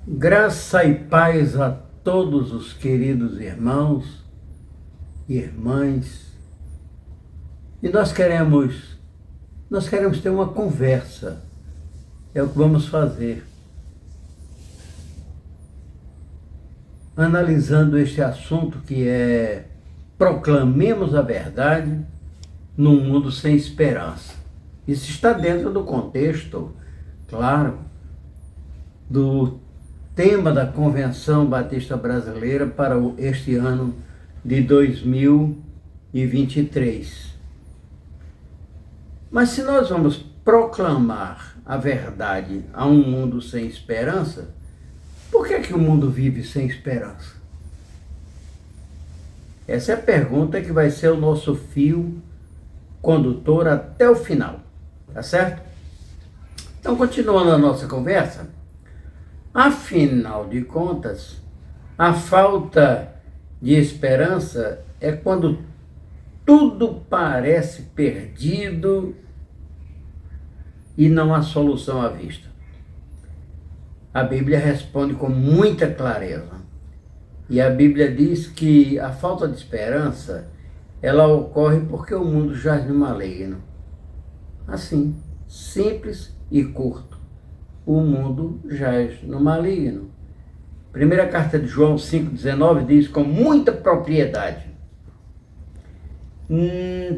Graça e paz a todos os queridos irmãos e irmãs. E nós queremos ter uma conversa. É o que vamos fazer. Analisando este assunto que é proclamemos a verdade num mundo sem esperança. Isso está dentro do contexto, claro, do tema da Convenção Batista Brasileira para este ano de 2023. Mas se nós vamos proclamar a verdade a um mundo sem esperança, por que o mundo vive sem esperança? Essa é a pergunta que vai ser o nosso fio condutor até o final, tá certo? Então, continuando a nossa conversa, afinal de contas, a falta de esperança é quando tudo parece perdido e não há solução à vista. A Bíblia responde com muita clareza. E a Bíblia diz que a falta de esperança, ela ocorre porque o mundo jaz no maligno. Assim, simples e curto. O mundo jaz no maligno. Primeira carta de João 5,19 diz com muita propriedade: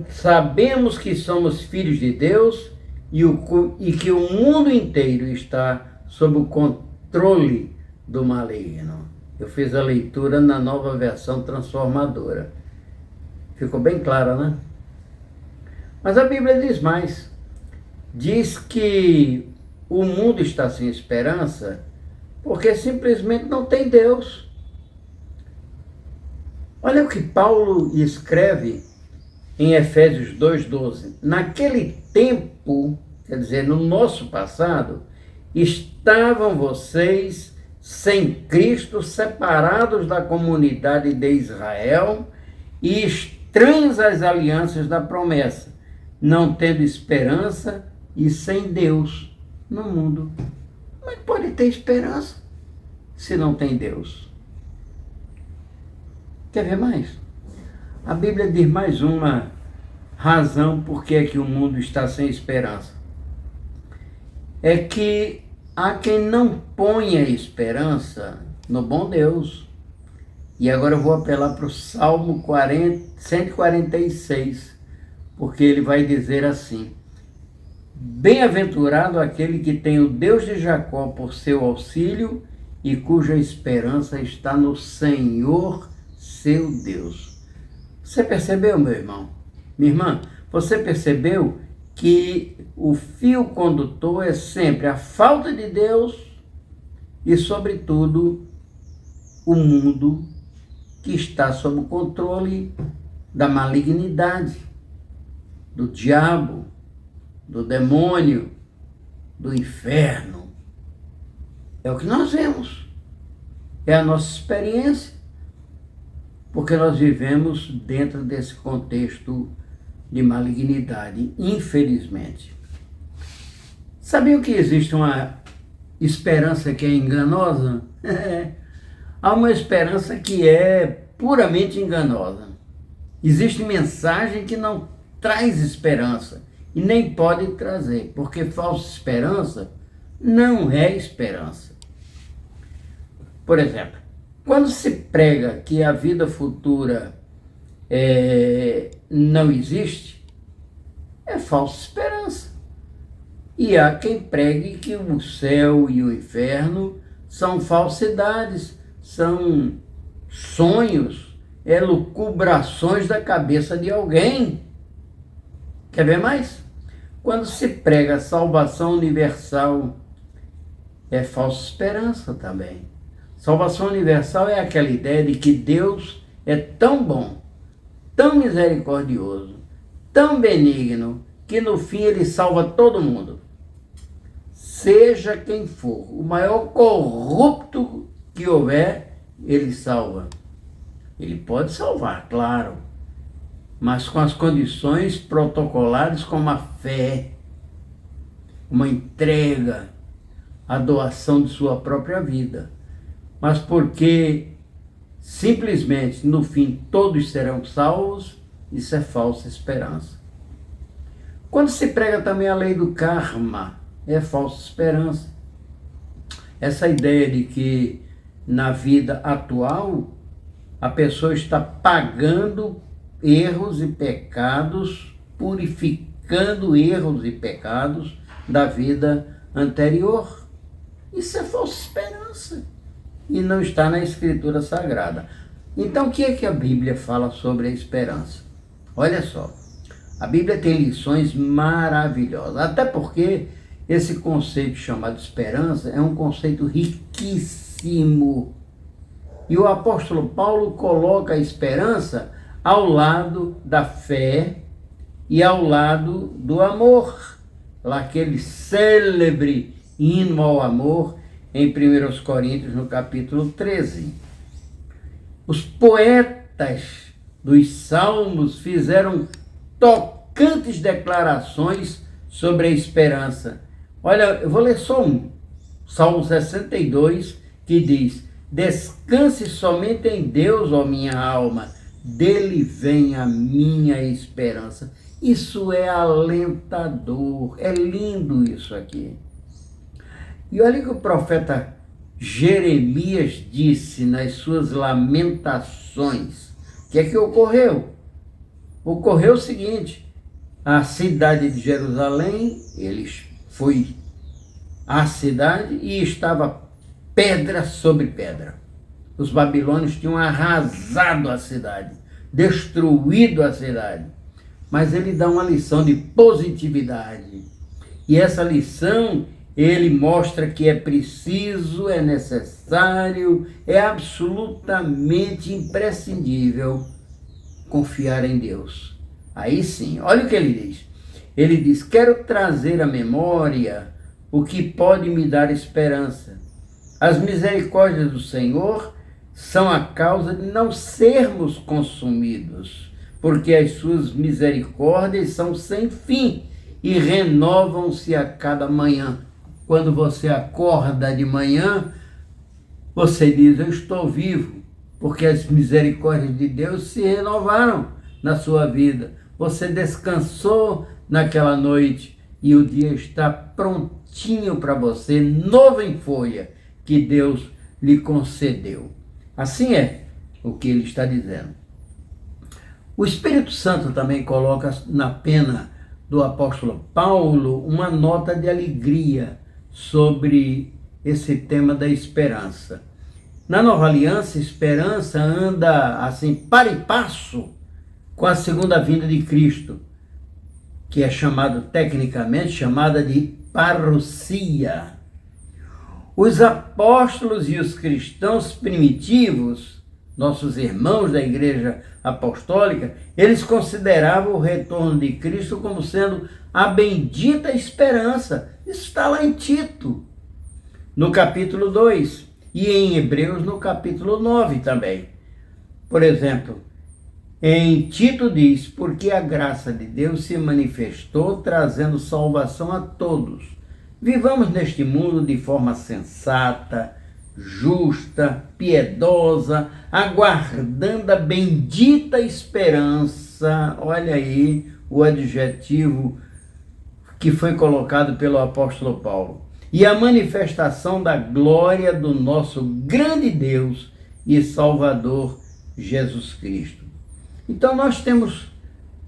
sabemos que somos filhos de Deus e que o mundo inteiro está sob o controle do maligno. Eu fiz a leitura na Nova Versão Transformadora. Ficou bem clara, né? Mas a Bíblia diz mais. Diz que o mundo está sem esperança porque simplesmente não tem Deus. Olha o que Paulo escreve em Efésios 2,12. Naquele tempo, quer dizer, no nosso passado, estavam vocês sem Cristo, separados da comunidade de Israel e estranhos às alianças da promessa, não tendo esperança e sem Deus no mundo. Como é que pode ter esperança se não tem Deus? Quer ver mais? A Bíblia diz mais uma razão por que o mundo está sem esperança. É que há quem não ponha esperança no bom Deus. E agora eu vou apelar para o Salmo 146, porque ele vai dizer assim: bem-aventurado aquele que tem o Deus de Jacó por seu auxílio e cuja esperança está no Senhor, seu Deus. Você percebeu, meu irmão? Minha irmã, você percebeu que o fio condutor é sempre a falta de Deus e, sobretudo, o mundo que está sob o controle da malignidade, do diabo, do demônio, do inferno. É o que nós vemos. É a nossa experiência. Porque nós vivemos dentro desse contexto de malignidade, infelizmente. Sabiam que existe uma esperança que é enganosa? Há uma esperança que é puramente enganosa. Existe mensagem que não traz esperança e nem pode trazer, porque falsa esperança não é esperança. Por exemplo, quando se prega que a vida futura não existe, é falsa esperança. E há quem pregue que o céu e o inferno são falsidades, são sonhos, lucubrações da cabeça de alguém. Quer ver mais? Quando se prega a salvação universal, é falsa esperança também. Salvação universal é aquela ideia de que Deus é tão bom, tão misericordioso, tão benigno, que no fim ele salva todo mundo. Seja quem for, o maior corrupto que houver, ele salva. Ele pode salvar, claro, mas com as condições protocolares como a fé, uma entrega, a doação de sua própria vida, mas porque simplesmente no fim todos serão salvos. Isso é falsa esperança. Quando se prega também a lei do karma, é falsa esperança. Essa ideia de que na vida atual a pessoa está pagando erros e pecados, purificando erros e pecados da vida anterior. Isso é falsa esperança e não está na Escritura Sagrada. Então, o que é que a Bíblia fala sobre a esperança? Olha só, a Bíblia tem lições maravilhosas, até porque esse conceito chamado esperança é um conceito riquíssimo. E o apóstolo Paulo coloca a esperança ao lado da fé e ao lado do amor. Lá aquele célebre hino ao amor em 1 Coríntios, no capítulo 13. Os poetas dos Salmos fizeram tocantes declarações sobre a esperança. Olha, eu vou ler só um. Salmo 62, que diz: descanse somente em Deus, ó minha alma, dele vem a minha esperança. Isso é alentador, é lindo isso aqui. E olha que o profeta Jeremias disse nas suas lamentações. O que é que ocorreu? Ocorreu o seguinte: a cidade de Jerusalém, eles foi à cidade e estava pedra sobre pedra. Os babilônios tinham arrasado a cidade, destruído a cidade. Mas ele dá uma lição de positividade. E essa lição, ele mostra que é preciso, é necessário, é absolutamente imprescindível confiar em Deus. Aí sim, olha o que ele diz. Ele diz: quero trazer à memória o que pode me dar esperança. As misericórdias do Senhor são a causa de não sermos consumidos, porque as suas misericórdias são sem fim e renovam-se a cada manhã. Quando você acorda de manhã, você diz: eu estou vivo, porque as misericórdias de Deus se renovaram na sua vida. Você descansou naquela noite e o dia está prontinho para você, novo em folha, que Deus lhe concedeu. Assim é o que ele está dizendo. O Espírito Santo também coloca na pena do apóstolo Paulo uma nota de alegria sobre esse tema da esperança. Na Nova Aliança, esperança anda assim, para e passo com a segunda vinda de Cristo, que é tecnicamente chamada de parousia. Os apóstolos e os cristãos primitivos, nossos irmãos da Igreja Apostólica, eles consideravam o retorno de Cristo como sendo a bendita esperança. Isso está lá em Tito, no capítulo 2, e em Hebreus, no capítulo 9 também. Por exemplo, em Tito diz: porque a graça de Deus se manifestou trazendo salvação a todos. Vivamos neste mundo de forma sensata, justa, piedosa, aguardando a bendita esperança. Olha aí o adjetivo que foi colocado pelo apóstolo Paulo. E a manifestação da glória do nosso grande Deus e Salvador Jesus Cristo. Então nós temos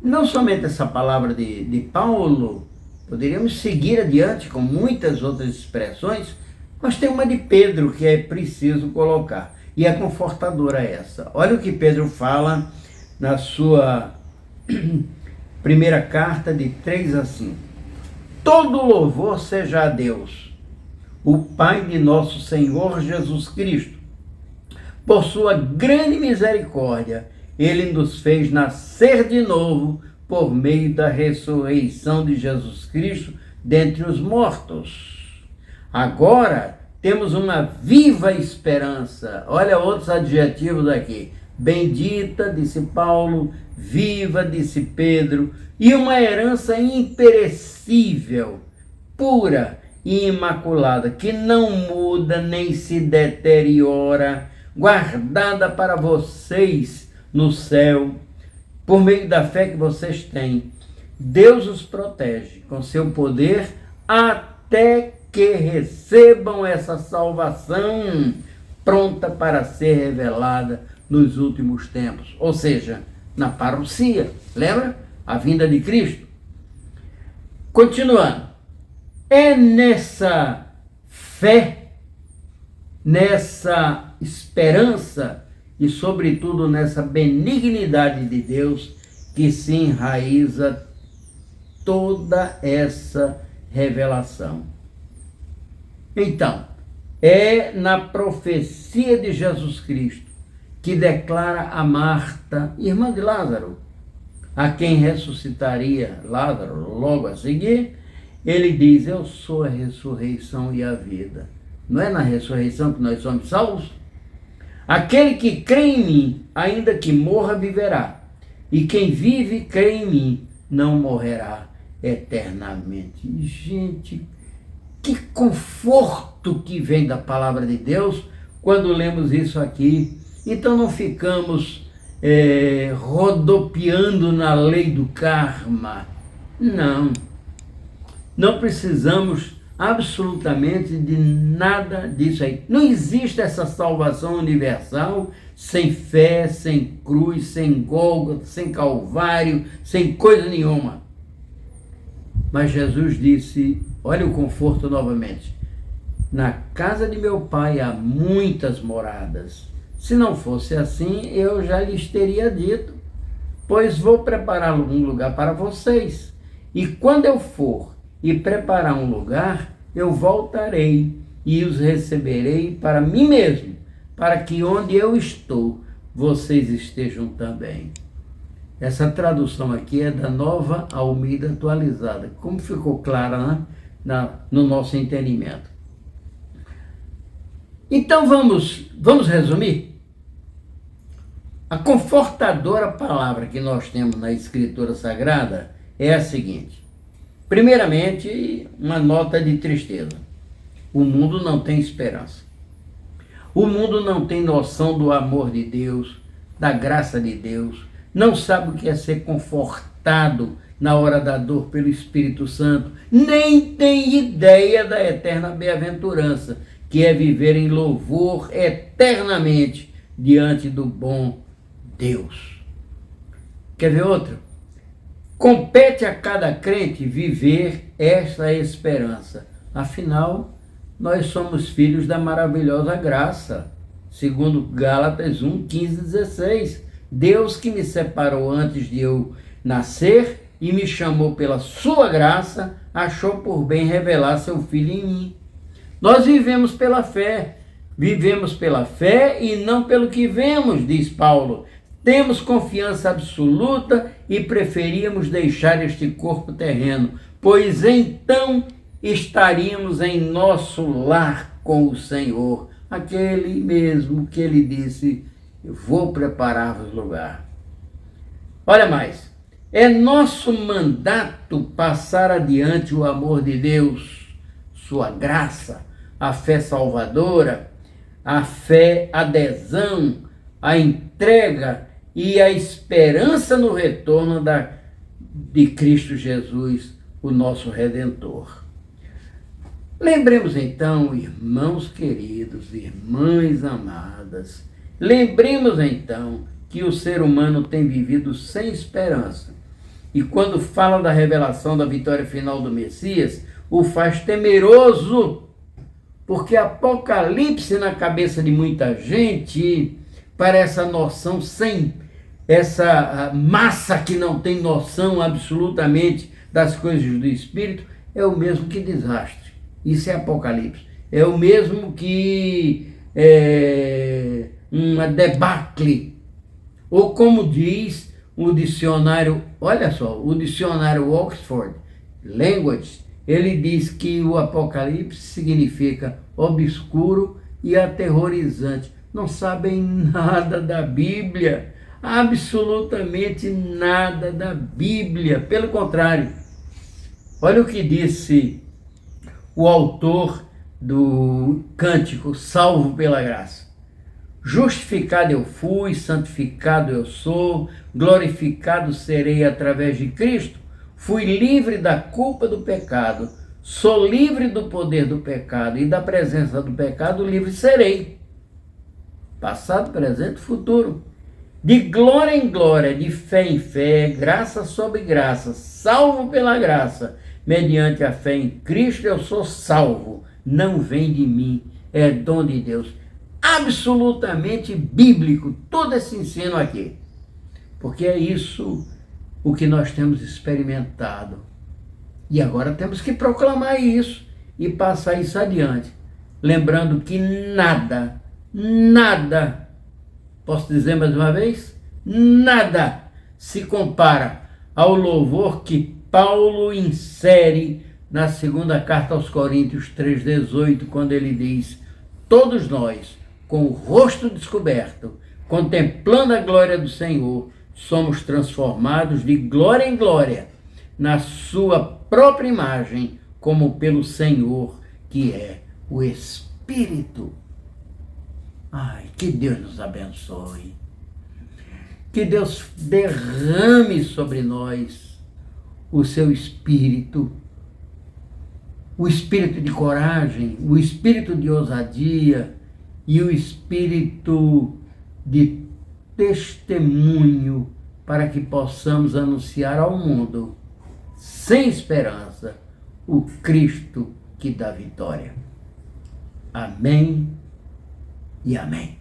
não somente essa palavra de Paulo, poderíamos seguir adiante com muitas outras expressões, mas tem uma de Pedro que é preciso colocar, e é confortadora essa. Olha o que Pedro fala na sua primeira carta, de 3 a 5. Todo louvor seja a Deus, o Pai de nosso Senhor Jesus Cristo. Por sua grande misericórdia, Ele nos fez nascer de novo por meio da ressurreição de Jesus Cristo dentre os mortos. Agora temos uma viva esperança. Olha outros adjetivos aqui. Bendita, disse Paulo, viva, disse Pedro, e uma herança imperecível, pura, e imaculada, que não muda nem se deteriora, guardada para vocês no céu, por meio da fé que vocês têm. Deus os protege com seu poder até que recebam essa salvação pronta para ser revelada nos últimos tempos, ou seja, na parousia. Lembra? A vinda de Cristo. Continuando. É nessa fé, nessa esperança e, sobretudo, nessa benignidade de Deus que se enraiza toda essa revelação. Então, é na profecia de Jesus Cristo que declara a Marta, irmã de Lázaro, a quem ressuscitaria Lázaro logo a seguir. Ele diz: eu sou a ressurreição e a vida. Não é na ressurreição que nós somos salvos? Aquele que crê em mim, ainda que morra, viverá. E quem vive, crê em mim, não morrerá eternamente. Gente, que conforto que vem da palavra de Deus quando lemos isso aqui. Então não ficamos rodopiando na lei do karma. Não precisamos absolutamente de nada disso aí. Não existe essa salvação universal sem fé, sem cruz, sem Gólgota, sem Calvário, sem coisa nenhuma. Mas Jesus disse, olha o conforto novamente: na casa de meu pai há muitas moradas. Se não fosse assim, eu já lhes teria dito, pois vou preparar um lugar para vocês. E quando eu for e preparar um lugar, eu voltarei e os receberei para mim mesmo, para que onde eu estou, vocês estejam também. Essa tradução aqui é da Nova Almeida Atualizada, como ficou clara, né? No nosso entendimento. Então vamos resumir? A confortadora palavra que nós temos na Escritura Sagrada é a seguinte. Primeiramente, uma nota de tristeza. O mundo não tem esperança. O mundo não tem noção do amor de Deus, da graça de Deus, não sabe o que é ser confortado na hora da dor pelo Espírito Santo, nem tem ideia da eterna bem-aventurança, que é viver em louvor eternamente diante do bom Deus. Quer ver outro? Compete a cada crente viver esta esperança. Afinal, nós somos filhos da maravilhosa graça. Segundo Gálatas 1, 15, 16. Deus que me separou antes de eu nascer e me chamou pela sua graça, achou por bem revelar seu Filho em mim. Nós vivemos pela fé e não pelo que vemos, diz Paulo. Temos confiança absoluta e preferíamos deixar este corpo terreno, pois então estaríamos em nosso lar com o Senhor, aquele mesmo que ele disse, eu vou preparar-vos lugar. Olha mais, é nosso mandato passar adiante o amor de Deus, sua graça, a fé salvadora, a fé adesão, a entrega e a esperança no retorno de Cristo Jesus, o nosso Redentor. Lembremos então, irmãos queridos, irmãs amadas, lembremos então que o ser humano tem vivido sem esperança. E quando fala da revelação da vitória final do Messias, o faz temeroso, porque Apocalipse na cabeça de muita gente para essa noção essa massa que não tem noção absolutamente das coisas do Espírito, é o mesmo que desastre. Isso é Apocalipse. É o mesmo que uma debacle. Ou como diz o dicionário, olha só, o dicionário Oxford Language, ele diz que o Apocalipse significa obscuro e aterrorizante. Não sabem nada da Bíblia, absolutamente nada da Bíblia. Pelo contrário, olha o que disse o autor do cântico Salvo pela Graça. Justificado eu fui, santificado eu sou, glorificado serei através de Cristo. Fui livre da culpa do pecado, sou livre do poder do pecado e da presença do pecado livre serei. Passado, presente, futuro. De glória em glória, de fé em fé, graça sobre graça, salvo pela graça. Mediante a fé em Cristo eu sou salvo. Não vem de mim, é dom de Deus. Absolutamente bíblico, todo esse ensino aqui. Porque é isso o que nós temos experimentado. E agora temos que proclamar isso e passar isso adiante. Lembrando que nada, posso dizer mais uma vez? Nada se compara ao louvor que Paulo insere na segunda carta aos Coríntios 3,18, quando ele diz: todos nós, com o rosto descoberto, contemplando a glória do Senhor, somos transformados de glória em glória, na sua própria imagem, como pelo Senhor, que é o Espírito. Ai, que Deus nos abençoe. Que Deus derrame sobre nós o seu Espírito, o Espírito de coragem, o Espírito de ousadia e o Espírito de testemunho, para que possamos anunciar ao mundo, sem esperança, o Cristo que dá vitória. Amém e amém.